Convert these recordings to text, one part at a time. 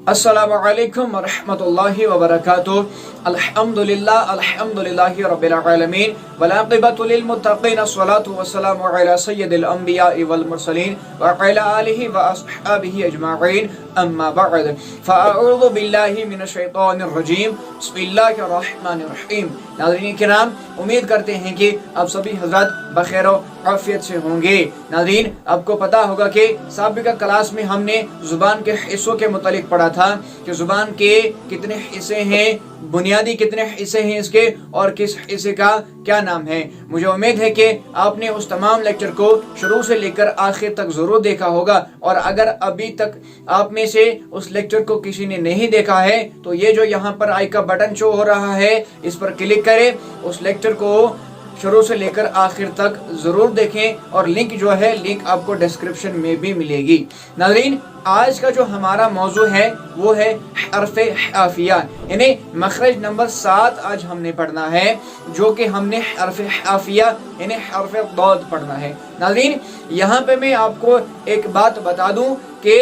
अस्सलामु अलैकुम व रहमतुल्लाहि व बरकातुहू। अल्हम्दुलिल्लाहि रब्बिल आलमीन वल आक़िबतु लिल मुत्तक़ीन अस्सलातु वस्सलामु अला सय्यिदिल अंबियाइ वल मुरसलीन व अला आलिहि व अस्हाबिहि अजमाईन अम्मा बअद फ़अऊज़ु बिल्लाहि मिनश शैतानिर रजीम बिस्मिल्लाहिर रहमानिर रहीम। नाज़रीन किराम, उम्मीद करते हैं कि आप सभी हज़रात बखैर आफियत से होंगे। नाज़रीन, आपको पता होगा कि साबिक़ा क्लास में हमने ज़ुबान के हिस्सों के मुतालिक पढ़ा था कि ज़ुबान के कितने हिस्से हैं, बुनियादी कितने हिस्से हैं इसके, और किस हिस्से का क्या नाम है। मुझे उम्मीद है कि आपने उस तमाम लेक्चर को शुरू से लेकर आखिर तक ज़रूर देखा होगा, और अगर अभी तक आप में से उस लेक्चर को किसी ने नहीं देखा है तो ये जो यहाँ पर आई का बटन शो हो रहा है, इस पर क्लिक करें, उस लेक्चर को शुरू से लेकर आखिर तक ज़रूर देखें, और लिंक जो है लिंक आपको डिस्क्रिप्शन में भी मिलेगी। नाज़रीन, आज का जो हमारा मौजू है वो है हर्फ़े हाफ़िया, यानी मखरज नंबर 7 आज हमने पढ़ना है, जो कि हमने हर्फ़े हाफ़िया यानी हर्फ़े दौद पढ़ना है। नाज़रीन, यहाँ पे मैं आपको एक बात बता दूं कि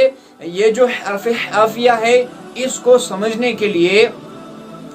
ये जो हर्फ़े हाफ़िया है, इसको समझने के लिए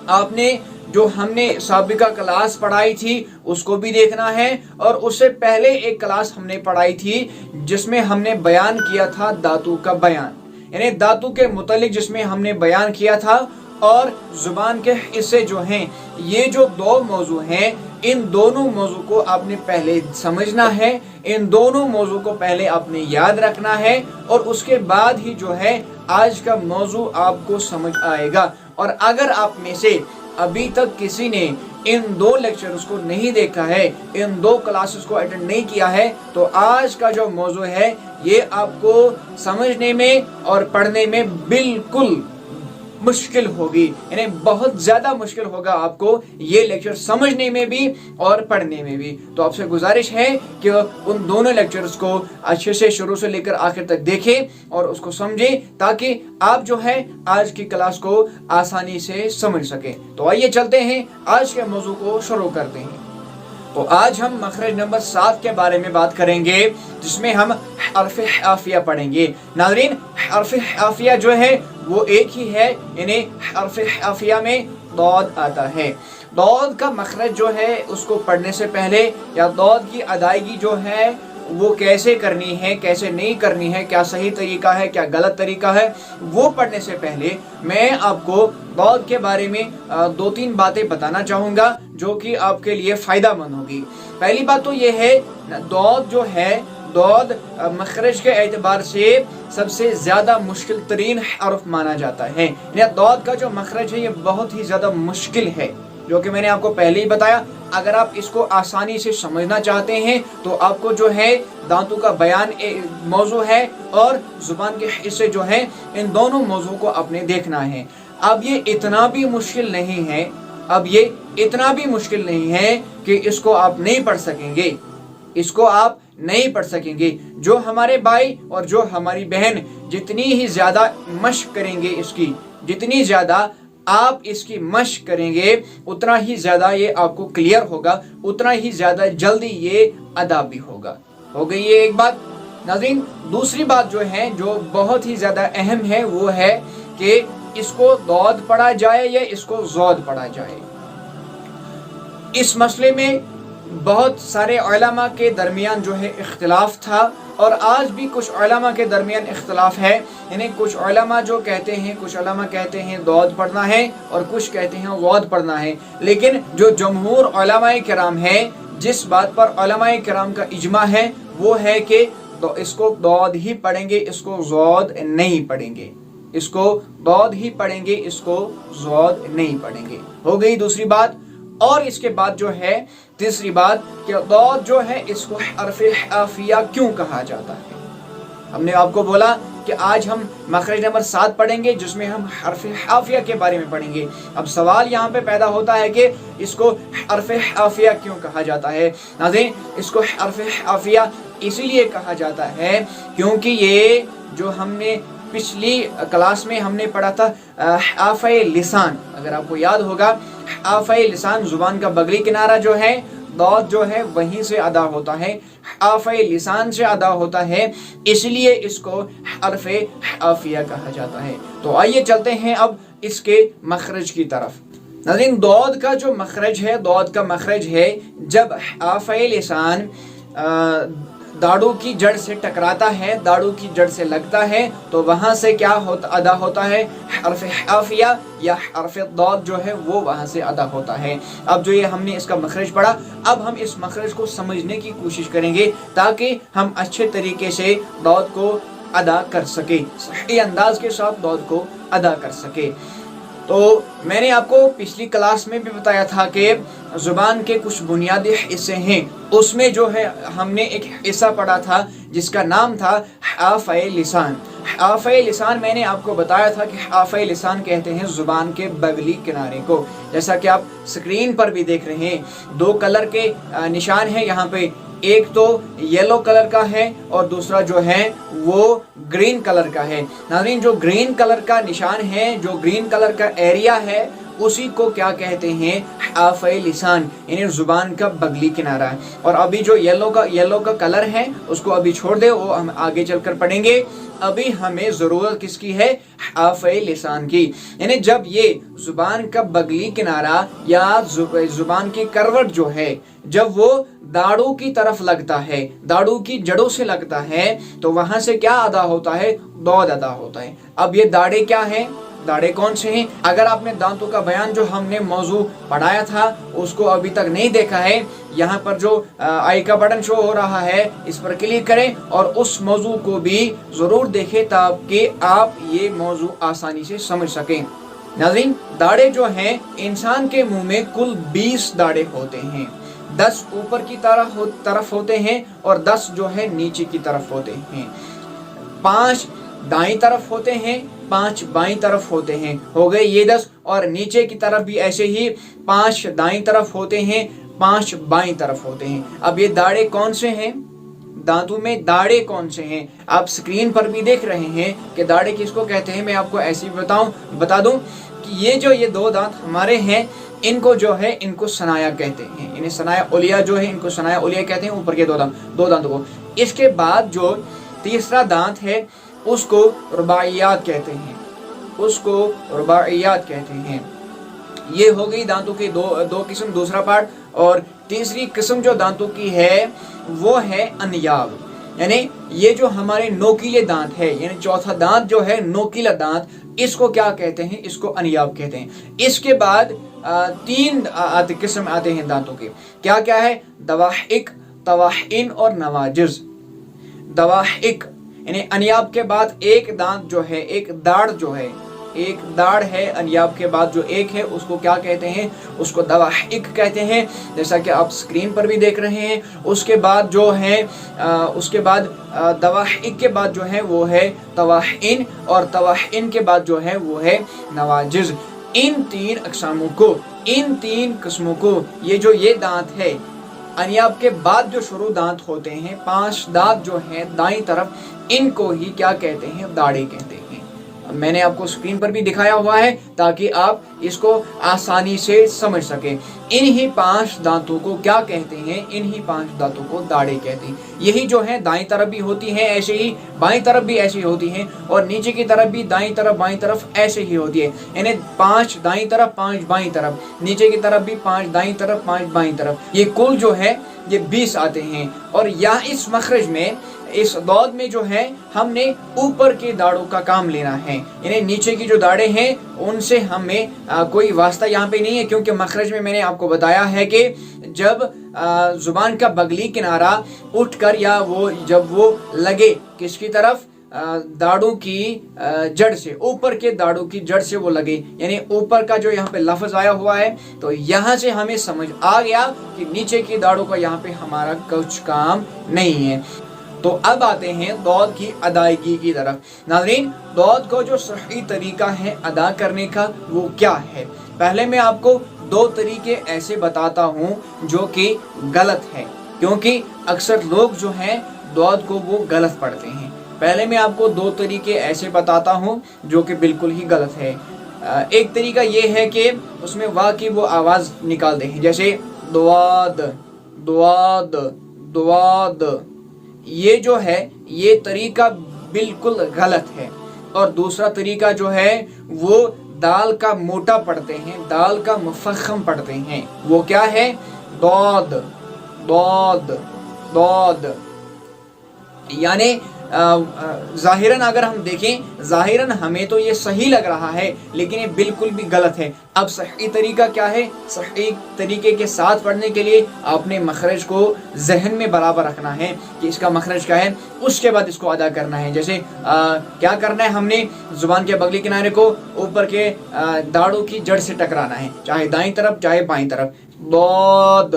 आपने जो हमने साबिका क्लास पढ़ाई थी उसको भी देखना है, और उससे पहले एक क्लास हमने पढ़ाई थी जिसमें हमने बयान किया था धातु का बयान, यानी धातु के मुतालिक जिसमें हमने बयान किया था। और जुबान के हिस्से जो हैं, ये जो दो मौजू हैं, इन दोनों मौजू को आपने पहले समझना है, इन दोनों मौजू को पहले आपने याद रखना है, और उसके बाद ही जो है आज का मौजू आपको समझ आएगा। और अगर आप में से अभी तक किसी ने इन दो लेक्चर्स को नहीं देखा है, इन दो क्लासेस को अटेंड नहीं किया है, तो आज का जो मौजू है ये आपको समझने में और पढ़ने में बिल्कुल मुश्किल होगी, यानी बहुत ज़्यादा मुश्किल होगा आपको ये लेक्चर समझने में भी और पढ़ने में भी। तो आपसे गुजारिश है कि उन दोनों लेक्चर्स को अच्छे से शुरू से लेकर आखिर तक देखें और उसको समझें, ताकि आप जो है आज की क्लास को आसानी से समझ सकें। तो आइए चलते हैं, आज के मौजू को शुरू करते हैं। तो आज हम मखरज नंबर 7 के बारे में बात करेंगे, जिसमें हम हर्फ़े हाफ़िया पढ़ेंगे। नाज़रीन, हर्फ़े हाफ़िया जो है वो एक ही है, यानी हर्फ़े हाफ़िया में दौद आता है। दौद का मखरज जो है उसको पढ़ने से पहले, या दौद की अदायगी जो है वो कैसे करनी है, कैसे नहीं करनी है, क्या सही तरीका है, क्या गलत तरीका है, वो पढ़ने से पहले मैं आपको दौद के बारे में 2-3 बातें बताना चाहूँगा जो कि आपके लिए फ़ायदा मंद होगी। पहली बात तो ये है, दौद जो है, दौद मखरज के एतबार से सबसे ज़्यादा मुश्किल तरीन हर्फ माना जाता है। यानी दौद का जो मखरज है ये बहुत ही ज़्यादा मुश्किल है, जो कि मैंने आपको पहले ही बताया। अगर आप इसको आसानी से समझना चाहते हैं तो आपको जो है धातु का बयान मौजू है और ज़ुबान के हिस्से जो हैं, इन दोनों मौजू को आपने देखना है। अब ये इतना भी मुश्किल नहीं है, कि इसको आप नहीं पढ़ सकेंगे, इसको आप नहीं पढ़ सकेंगे। जो हमारे भाई और जो हमारी बहन जितनी ही ज़्यादा मशक करेंगे, इसकी जितनी ज़्यादा आप इसकी मशक करेंगे, उतना ही ज़्यादा ये आपको क्लियर होगा, उतना ही ज़्यादा जल्दी ये अदा भी होगा। हो गई ये एक बात। नाज़रीन, दूसरी बात जो है, जो बहुत ही ज़्यादा अहम है, वो है कि इसको दौद पढ़ा जाए या इसको ज़ौद पढ़ा जाए। इस मसले में बहुत सारे उलमा के दरमियान जो है इख्तिलाफ था, और आज भी कुछ उलमा के दरमियान इख्तिलाफ है। यानी कुछ उलमा जो कहते हैं, कुछ उलमा कहते हैं दौद पढ़ना है और कुछ कहते हैं वौद पढ़ना है। लेकिन जो जमहूर उलमाए किराम है, जिस बात पर उलमाए किराम का इजमा है, वो है कि तो इसको दौद ही पढ़ेंगे, इसको ज़ौद नहीं पढ़ेंगे, इसको दौद ही पढ़ेंगे, इसको ज़ौद नहीं पढ़ेंगे। हो गई दूसरी बात। और इसके बाद जो है तीसरी बात कि दौद जो है इसको हर्फ़े हाफ़िया क्यों कहा जाता है। हमने आपको बोला कि आज हम मखरज नंबर 7 पढ़ेंगे, जिसमें हम हर्फ़े हाफ़िया के बारे में पढ़ेंगे। अब सवाल यहाँ पे पैदा होता है कि इसको हर्फ़े हाफ़िया क्यों कहा जाता है। नाज़रीन, इसको हर्फ़े हाफ़िया इसीलिए कहा जाता है क्योंकि ये जो हमने पिछली क्लास में हमने पढ़ा था हाफ़े लिसान, अगर आपको याद होगा, हाफ़े लिसान ज़ुबान का बगली किनारा जो है दौद जो है वहीं से अदा होता है, हाफ़े लिसान से अदा होता है, इसलिए इसको हर्फ़े हाफ़िया कहा जाता है। तो आइए चलते हैं अब इसके मखरज की तरफ। नाज़रीन, दौद का जो मखरज है, दौद का मखरज है जब हाफ़े लिसान दाढ़ू की जड़ से टकराता है, दाढ़ू की जड़ से लगता है, तो वहाँ से क्या होता अदा होता है, हर्फ हाफिया या हर्फ दौद जो है वो वहाँ से अदा होता है। अब जो ये हमने इसका मखरज पढ़ा, अब हम इस मखरज को समझने की कोशिश करेंगे ताकि हम अच्छे तरीके से दौद को अदा कर सके, सही अंदाज के साथ दौद को अदा कर सके। तो मैंने आपको पिछली क्लास में भी बताया था कि ज़ुबान के कुछ बुनियादी हिस्से हैं, उसमें जो है हमने एक हिस्सा पढ़ा था जिसका नाम था हाफ़े लिसान। हाफ़े लिसान मैंने आपको बताया था कि हाफ़े लिसान कहते हैं ज़ुबान के बगली किनारे को। जैसा कि आप स्क्रीन पर भी देख रहे हैं, दो कलर के निशान हैं यहाँ पे, एक तो येलो कलर का है और दूसरा जो है वो ग्रीन कलर का है। नाज़रीन, जो ग्रीन कलर का निशान है, जो ग्रीन कलर का एरिया है, उसी को क्या कहते हैं, हाफ़े लिसान, यानी ज़ुबान का बगली किनारा है। और अभी जो येलो का कलर है उसको अभी छोड़ दे, वो हम आगे चलकर पढ़ेंगे। अभी हमें ज़रूरत किसकी है, हाफ़े लिसान की। यानी जब ये ज़ुबान का बगली किनारा या ज़ुबान की करवट जो है, जब वो दाढ़ू की तरफ लगता है, दाढ़ू की जड़ों से लगता है, तो वहां से क्या अदा होता है, दौद अदा होता है। अब ये दाढ़े क्या हैं, दाढ़े कौन से हैं? अगर आपने दांतों का बयान जो हमने मौजू पढ़ाया था उसको अभी तक नहीं देखा है, यहाँ पर जो आई का बटन शो हो रहा है इस पर क्लिक करें और उस मौजू को भी जरूर देखें ताकि आप ये मौजू आसानी से समझ सकें। नाज़रीन, दाढ़े जो हैं, इंसान के मुंह में कुल 20 दाढ़े होते हैं। 10 ऊपर की तरफ होते हैं और 10 जो है नीचे की तरफ होते हैं। 5 दाईं तरफ होते हैं, 5 बाईं तरफ होते हैं, हो गए ये 10। और नीचे की तरफ भी ऐसे ही 5 दाईं तरफ होते हैं, 5 बाईं तरफ होते हैं। अब ये दाढ़े कौन से हैं, दांतों में दाढ़े कौन से हैं, आप स्क्रीन पर भी देख रहे हैं कि दाढ़े किसको कहते हैं। मैं आपको ऐसे ही बता दूं कि ये दो दांत हमारे हैं, इनको जो है इनको सनाया कहते हैं, इन्हें सनाया उलिया जो है इनको सनाया उलिया कहते हैं, ऊपर के दो दांतों को। इसके बाद जो तीसरा दांत है उसको रुबाइयात कहते हैं, उसको रुबाइयात कहते हैं। ये हो गई दांतों की दो किस्म, दूसरा पार्ट। और तीसरी किस्म जो दांतों की है वो है अनयाब, यानी ये जो हमारे नोकीले दांत है, यानी चौथा दांत जो है नोकीला दांत, इसको क्या कहते हैं, इसको अनयाब कहते हैं। इसके बाद 3 किस्म आते हैं दांतों के, क्या क्या है, दवाहिक, तवाहिन और नवाजिज। दवाहिक यानी अनयाब के बाद एक दांत जो है, एक दाढ़ जो है, एक दाढ़ है अनयाब के बाद जो एक है उसको क्या कहते हैं, उसको दवाहिक कहते हैं, जैसा कि आप स्क्रीन पर भी देख रहे हैं। उसके बाद जो है उसके बाद दवाहिक के बाद जो है वो है तवाहिन, और तवाहिन के बाद जो है वो है नवाजिज। इन 3 अक़सामों को, इन 3 किस्मों को, ये दांत है अनयाब के बाद जो शुरू दांत होते हैं, 5 दांत जो हैं दाईं तरफ, इनको ही क्या कहते हैं, दाढ़े कहते हैं। मैंने आपको स्क्रीन पर भी दिखाया हुआ है ताकि आप इसको आसानी से समझ सकें। इन्हीं 5 दांतों को क्या कहते हैं, इन्हीं 5 दांतों को दाढ़े कहते हैं। यही जो है दाईं तरफ भी होती हैं ऐसे ही, बाईं तरफ भी ऐसी होती हैं, और नीचे की तरफ भी दाईं तरफ बाईं तरफ ऐसे ही होती है। यानी 5 दाईं तरफ, 5 बाईं तरफ, नीचे की तरफ भी 5 दाईं तरफ, 5 बाईं तरफ, ये कुल जो है ये 20 आते हैं। और यहाँ इस मखरज में, इस दौद में जो है हमने ऊपर के दाढ़ों का काम लेना है, यानी नीचे की जो दाढ़ें हैं उनसे हमें कोई वास्ता यहाँ पे नहीं है, क्योंकि मखरज में मैंने आपको बताया है कि जब जुबान का बगली किनारा उठकर या जब वो लगे किसकी तरफ, दाढ़ों की जड़ से, ऊपर के दाढ़ों की जड़ से वो लगे, यानी ऊपर का जो यहाँ पे लफ्ज आया हुआ है, तो यहाँ से हमें समझ आ गया कि नीचे की दाढ़ों का यहाँ पे हमारा कुछ काम नहीं है। तो अब आते हैं दौद की अदायगी की तरफ। नाज़रीन, दौद को जो सही तरीका है अदा करने का वो क्या है, पहले मैं आपको 2 तरीके ऐसे बताता हूँ जो कि गलत है, क्योंकि अक्सर लोग जो हैं दौद को वो गलत पढ़ते हैं। पहले मैं आपको 2 तरीके ऐसे बताता हूँ जो कि बिल्कुल ही गलत है। एक तरीका ये है कि उसमें वाह की वो आवाज़ निकाल दें, जैसे दौद, द्वाद द्वाद। ये जो है ये तरीका बिल्कुल गलत है। और दूसरा तरीका जो है वो दाल का मोटा पढ़ते हैं, दाल का मुफख्खम पढ़ते हैं। वो क्या है? दौद दौद दौद। यानी ज़ाहिरन अगर हम देखें, ज़ाहिरन हमें तो ये सही लग रहा है, लेकिन ये बिल्कुल भी गलत है। अब सही तरीका क्या है? सही तरीके के साथ पढ़ने के लिए आपने मखरज को जहन में बराबर रखना है कि इसका मखरज क्या है, उसके बाद इसको अदा करना है। जैसे क्या करना है, हमने जुबान के बगली किनारे को ऊपर के दाढ़ों की जड़ से टकराना है, चाहे दाईं तरफ चाहे बाईं तरफ। दौद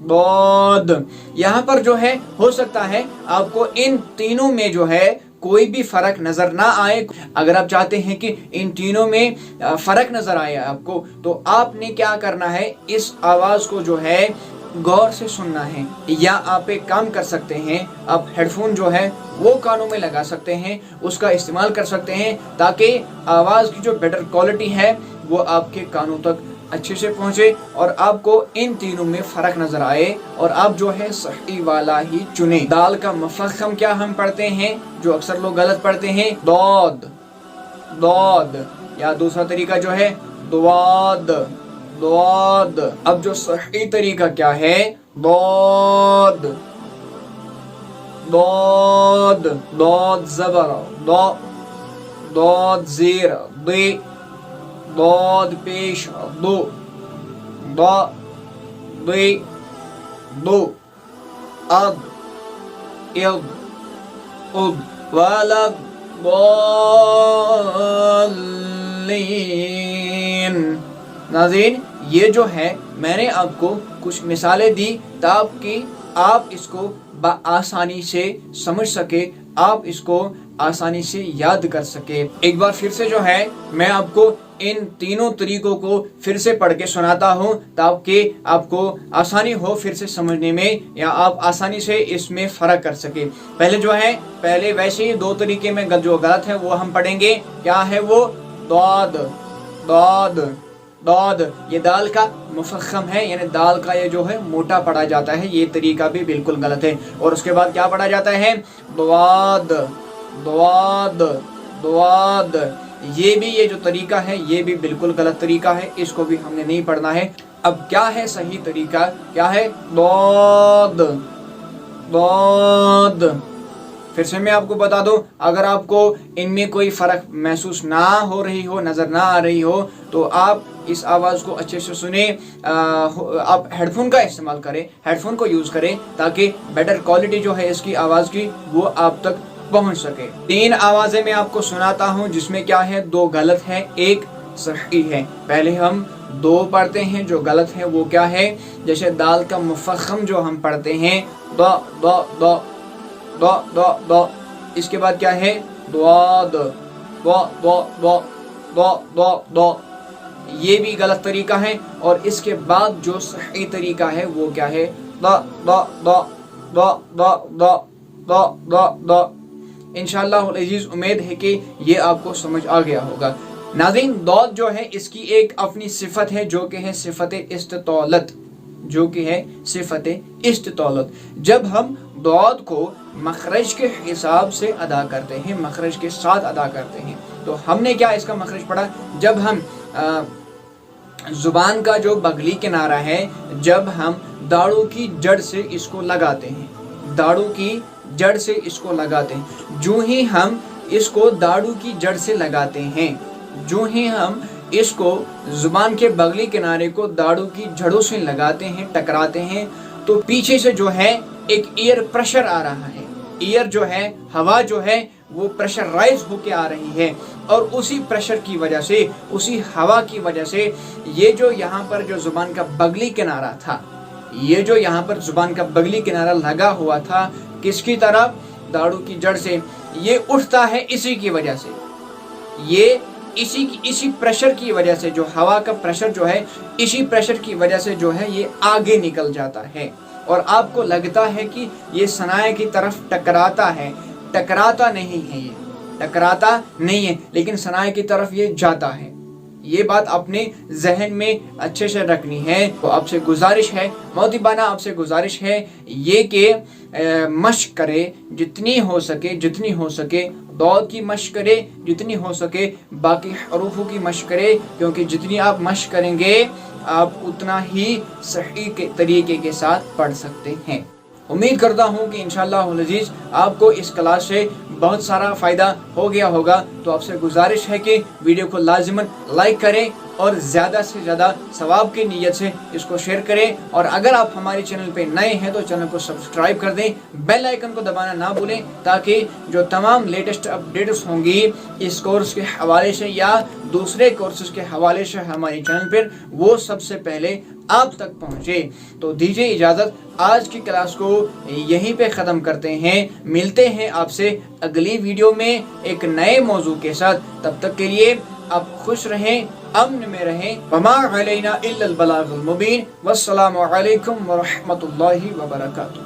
दौद। यहाँ पर जो है हो सकता है आपको इन तीनों में जो है कोई भी फर्क नजर ना आए। अगर आप चाहते हैं कि इन तीनों में फर्क नजर आए आपको, तो आपने क्या करना है, इस आवाज को जो है गौर से सुनना है। या आप एक काम कर सकते हैं, आप हेडफोन जो है वो कानों में लगा सकते हैं, उसका इस्तेमाल कर सकते हैं, ताकि आवाज की जो बेटर क्वालिटी है वो आपके कानों तक अच्छे से पहुंचे और आपको इन तीनों में फर्क नजर आए और आप जो है सही वाला ही चुने। दाल का मुफख्खम क्या हम पढ़ते हैं, जो अक्सर लोग गलत पढ़ते हैं, दौद दौद। या दूसरा तरीका जो है द्वाद द्वाद। अब जो सही तरीका क्या है, दौद दौद दौद ज़बर दौ, दौद ज़ेर दे, दौद पेश दो, दो दे दो, अद इद उद, वलद दौलीन। नाज़रीन, ये जो है मैंने आपको कुछ मिसालें दी ताकि आप इसको आसानी से समझ सके, आप इसको आसानी से याद कर सके। एक बार फिर से जो है मैं आपको इन तीनों तरीकों को फिर से पढ़ के सुनाता हूँ ताकि आपको आसानी हो फिर से समझने में, या आप आसानी से इसमें फर्क कर सके। पहले जो है, पहले वैसे ही दो तरीके में जो गलत है वो हम पढ़ेंगे। क्या है वो? दौद दौद दौद। ये दाल का मुफख्खम है, यानी दाल का ये जो है मोटा पढ़ा जाता है, ये तरीका भी बिल्कुल गलत है। और उसके बाद क्या पढ़ा जाता है? द्वाद द्वाद द्वाद। ये जो तरीका है ये भी बिल्कुल गलत तरीका है, इसको भी हमने नहीं पढ़ना है। अब क्या है सही तरीका? क्या है? दौद दौद। फिर से मैं आपको बता दूं, अगर आपको इनमें कोई फ़र्क महसूस ना हो रही हो, नज़र ना आ रही हो, तो आप इस आवाज़ को अच्छे से सुने। आप हेडफोन का इस्तेमाल करें, हेडफोन को यूज़ करें, ताकि बेटर क्वालिटी जो है इसकी आवाज़ की वो आप तक पहुंच सके। तीन आवाज़ें मैं आपको सुनाता हूं, जिसमें क्या है, दो गलत है, एक सही है। पहले हम दो पढ़ते हैं, जो गलत है वो क्या है? जैसे दाल का मुफख्खम जो हम पढ़ते हैं, दो दो दो दो दो दो। इसके बाद क्या है? द्वाद दो दो दो दो दो दो। ये भी गलत तरीका है। और इसके बाद जो सही तरीका है वो क्या है? दो दो दो दो दो दो दो दो दो। इंशाअल्लाह अज़ीज़ उम्मीद है कि ये आपको समझ आ गया होगा। नाज़रीन, दौद जो है इसकी एक अपनी सिफत है, जो कि है सिफत इस्तितौलत, जो कि है सिफत इस्तितौलत। जब हम दौद को मखरज के हिसाब से अदा करते हैं, मखरज के साथ अदा करते हैं, तो हमने क्या इसका मखरज पढ़ा? जब हम जुबान का जो बगली किनारा है, जब हम दाढ़ों की जड़ से इसको लगाते हैं, दाढ़ों की जड़ से इसको लगाते हैं, जो ही हम इसको दाढ़ों की जड़ से लगाते हैं, जो ही हम इसको जुबान के बगली किनारे को दाढ़ों की जड़ों से लगाते हैं, टकराते हैं, तो पीछे से जो है एक एयर प्रेशर आ रहा है। एयर जो है, हवा जो है वो प्रेशराइज होके आ रही है, और उसी प्रेशर की वजह से, उसी हवा की वजह से ये जो यहाँ पर जो जुबान का बगली किनारा था, ये जो यहाँ पर जुबान का बगली किनारा लगा हुआ था, किसकी तरफ? दाढ़ों की जड़ से। ये उठता है इसी की वजह से, ये इसी प्रेशर की वजह से, जो हवा का प्रेशर जो है, इसी प्रेशर की वजह से जो है ये आगे निकल जाता है, और आपको लगता है कि ये सनाए की तरफ टकराता है। टकराता नहीं है, ये टकराता नहीं है, लेकिन सनाए की तरफ ये जाता है। یہ بات اپنے ذہن میں اچھے سے رکھنی ہے۔ تو آپ سے گزارش ہے، محترمانہ آپ سے گزارش ہے یہ کہ مشق کرے جتنی ہو سکے، دعا کی مشق کرے جتنی ہو سکے، باقی حروفوں کی مشق کرے، کیونکہ جتنی آپ مشق کریں گے آپ اتنا ہی صحیح کے طریقے کے ساتھ پڑھ سکتے ہیں۔ امید کرتا ہوں کہ انشاءاللہ العزیز آپ کو اس کلاس سے بہت سارا فائدہ ہو گیا ہوگا۔ تو آپ سے گزارش ہے کہ ویڈیو کو لازماً لائک کریں اور زیادہ سے زیادہ ثواب کی نیت سے اس کو شیئر کریں، اور اگر آپ ہمارے چینل پہ نئے ہیں تو چینل کو سبسکرائب کر دیں، بیل آئیکن کو دبانا نہ بھولیں، تاکہ جو تمام لیٹسٹ اپڈیٹس ہوں گی اس کورس کے حوالے سے یا دوسرے کورسز کے حوالے سے ہمارے چینل پر، وہ سب سے پہلے آپ تک پہنچے۔ تو دیجیے اجازت، آج کی کلاس کو یہیں پہ ختم کرتے ہیں، ملتے ہیں آپ سے اگلی ویڈیو میں ایک نئے موضوع کے ساتھ۔ تب تک کے لیے آپ خوش رہیں، امن میں رہیں۔ وما علینا الا البلاغ المبین۔ والسلام علیکم ورحمۃ اللہ وبرکاتہ۔